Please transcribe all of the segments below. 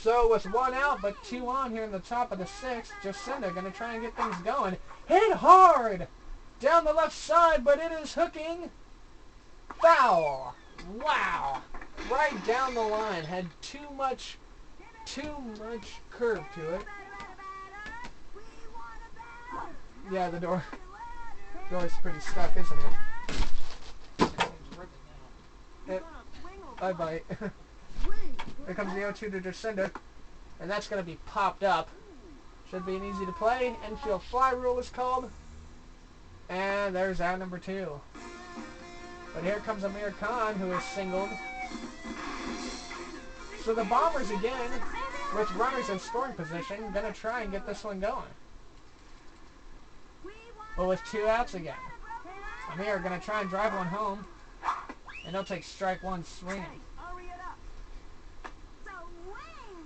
So with one out but two on here in the top of the sixth, Jacinda going to try and get things going. Hit hard! Down the left side, but it is hooking. Foul! Wow! Right down the line. Had too much curve to it. Yeah, the door's pretty stuck, isn't it? Bye-bye. Here comes the 0-2 to Jacinda. And that's going to be popped up. Should be an easy to play. Infield fly rule is called. And there's out number 2. But here comes Amir Khan, who is singled. So the Bombers again, with runners in scoring position, going to try and get this one going. But with 2 outs again. Amir going to try and drive one home. And he'll take strike 1 swinging.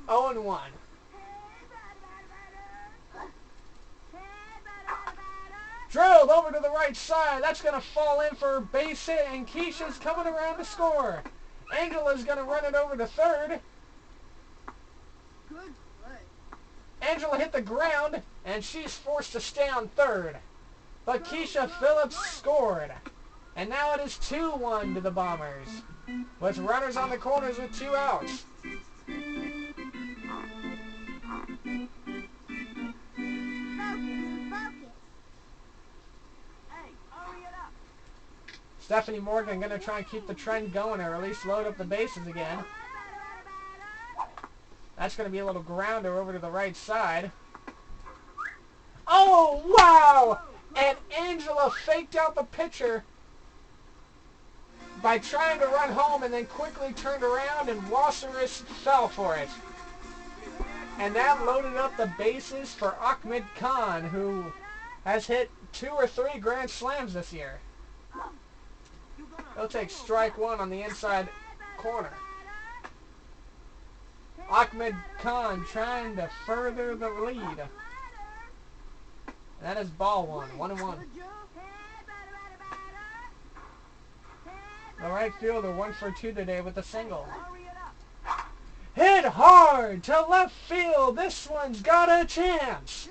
0-1. Drilled over to the right side. That's going to fall in for a base hit, and Keisha's coming around to score. Angela's going to run it over to third. Good play. Angela hit the ground, and she's forced to stay on third. But Keisha Phillips scored. And now it is 2-1 to the Bombers, with runners on the corners with 2 outs. Stephanie Morgan going to try and keep the trend going, or at least load up the bases again. That's going to be a little grounder over to the right side. Oh, wow! And Angela faked out the pitcher by trying to run home and then quickly turned around, and Wasseris fell for it. And that loaded up the bases for Ahmed Khan, who has hit 2 or 3 grand slams this year. He'll take strike 1 on the inside corner. Ahmed Khan trying to further the lead. And that is ball 1, 1-1. The right fielder 1 for 2 today with a single. Hit hard to left field. This one's got a chance.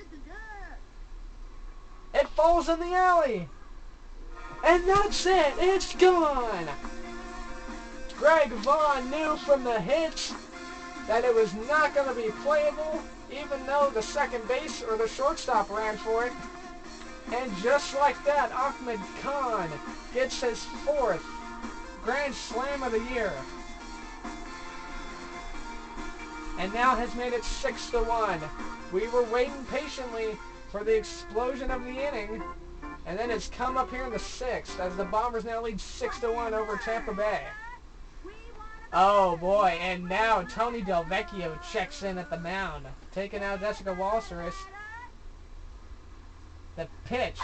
It falls in the alley. And that's it. It's gone. Greg Vaughn knew from the hits that it was not going to be playable, even though the second base or the shortstop ran for it. And just like that, Ahmed Khan gets his 4th Grand Slam of the year. And now has made it 6-1. We were waiting patiently for the explosion of the inning. And then it's come up here in the 6th as the Bombers now lead 6-1 over Tampa Bay. Oh boy, and now Tony DELVECCHIO checks in at the mound, taking out Jessica Wasseris. The pitch.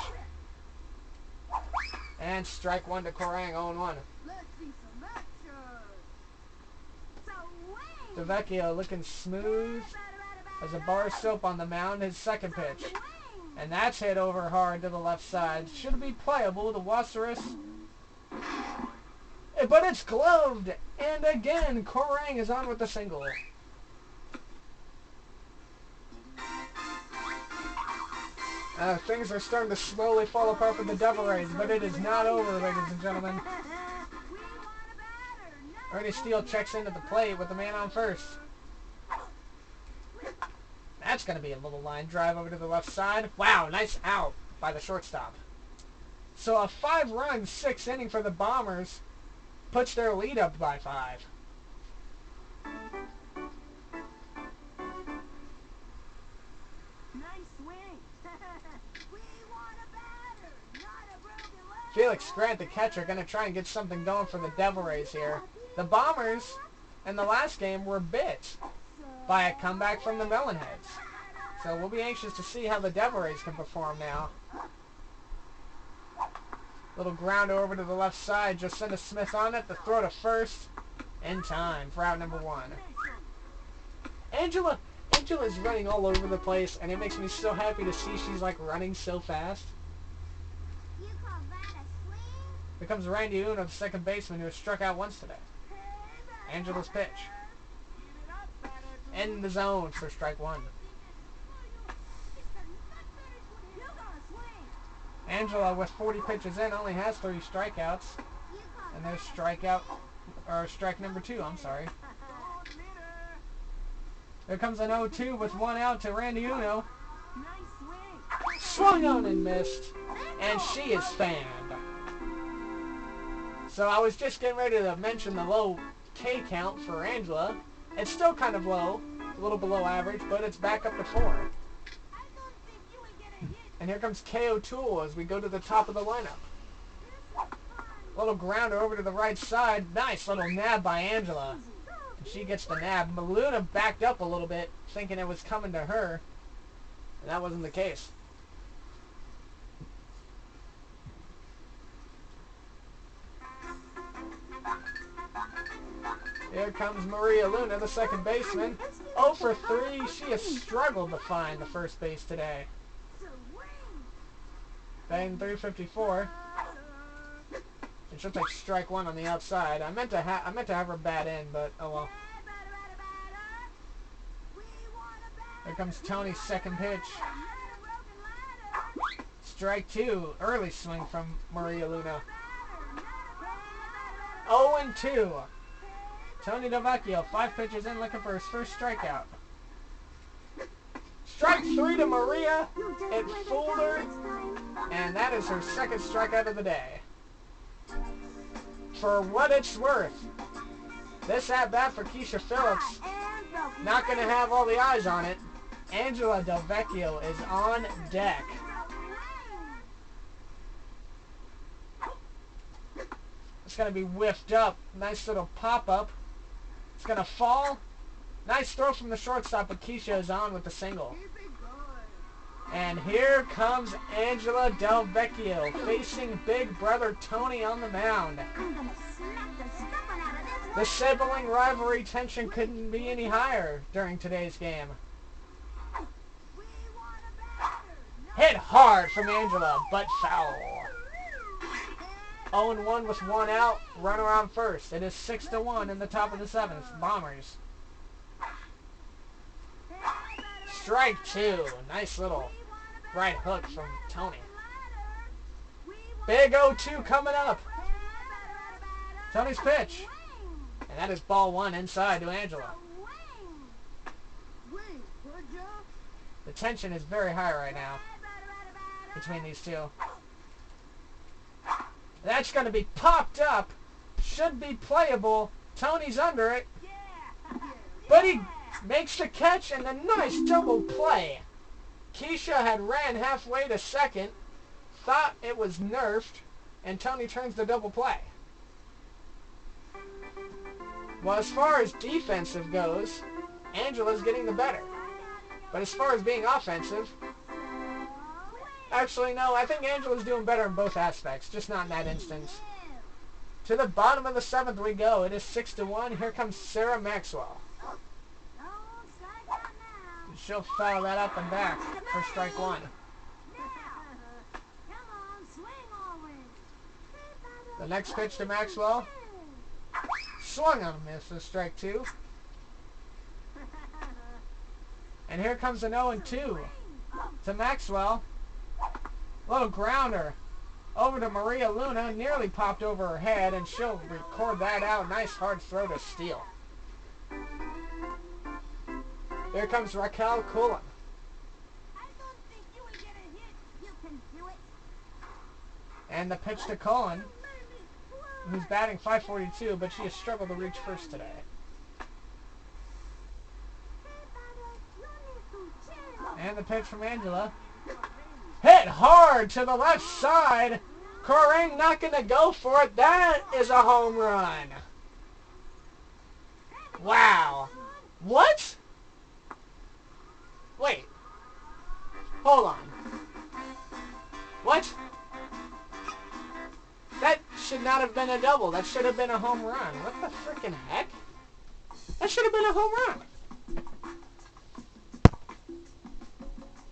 And strike 1 to Corang, 0-1. DELVECCHIO looking smooth as a bar of soap on the mound, his second pitch. And that's hit over hard to the left side. Should be playable to Wasseris. But it's gloved. And again, Corang is on with the single. Things are starting to slowly fall apart for the Devil Rays, but it is not over, ladies and gentlemen. Ernie Steele checks into the plate with the man on first. That's going to be a little line drive over to the left side. Wow, nice out by the shortstop. So a 5-run, 6th inning for the Bombers puts their lead up by 5. Felix Grant, the catcher, going to try and get something going for the Devil Rays here. The Bombers in the last game were bit by a comeback from the Melonheads. So we'll be anxious to see how the Devil Rays can perform now. Little grounder over to the left side. Jacinda Smith on it. The throw to first in time for out number 1. Angela's running all over the place, and it makes me so happy to see she's like running so fast. Here comes Randy Uno, the second baseman, who has struck out once today. Angela's pitch. in the zone for strike one. Angela, with 40 pitches in, only has 3 strikeouts. And there's strike number 2, I'm sorry. There comes an 0-2 with 1 out to Randy Uno. Swung on and missed. And she is fanned. So I was just getting ready to mention the low K count for Angela. It's still kind of low, a little below average, but it's back up to 4. And here comes KO Tool as we go to the top of the lineup. Little grounder over to the right side. Nice little nab by Angela. And she gets the nab. Luna backed up a little bit, thinking it was coming to her. And that wasn't the case. Here comes Maria Luna, the second baseman. 0 for 3. She has struggled to find the first base today. Batting .354. And she'll take strike 1 on the outside. I meant to have her bat in, but oh well. Here comes Tony's second pitch. Strike 2. Early swing from Maria Luna. 0-2. Tony DELVECCHIO, 5 pitches in, looking for his first strikeout. Strike 3 to Maria. It fooled her. And that is her second strikeout of the day. For what it's worth, this at-bat for Keisha Phillips, not going to have all the eyes on it. Angela DELVECCHIO is on deck. It's going to be whiffed up. Nice little pop-up. It's going to fall. Nice throw from the shortstop, but Keisha is on with the single. And here comes Angela DELVECCHIO facing big brother Tony on the mound. The sibling rivalry tension couldn't be any higher during today's game. Hit hard from Angela, but foul. 0-1 with 1 out, runner on first. It is 6-1 in the top of the 7th. Bombers. Strike 2. Nice little right hook from Tony. Big 0-2 coming up. Tony's pitch. And that is ball 1 inside to Angela. The tension is very high right now between these two. That's going to be popped up. Should be playable. Tony's under it. But he makes the catch and a nice double play. Keisha had ran halfway to second, thought it was nerfed, and Tony turns the double play. Well, as far as defensive goes, Angela's getting the better. But as far as being offensive, actually no, I think Angela's doing better in both aspects, just not in that instance. To the bottom of the 7th we go. It is 6-1. Here comes Sarah Maxwell. She'll foul that up and back for strike 1. The next pitch to Maxwell. Swung on a miss for strike 2. And here comes an 0-2 to Maxwell. Little grounder over to Maria Luna. Nearly popped over her head, and she'll record that out. Nice hard throw to steal. Here comes Raquel Cullen. And the pitch to Cullen, who's batting .542, but she has struggled to reach first today. And the pitch from Angela. Hit hard to the left side. Corang not going to go for it. That is a home run. Wow. What? Wait. Hold on. What? That should not have been a double. That should have been a home run. What the frickin' heck? That should have been a home run.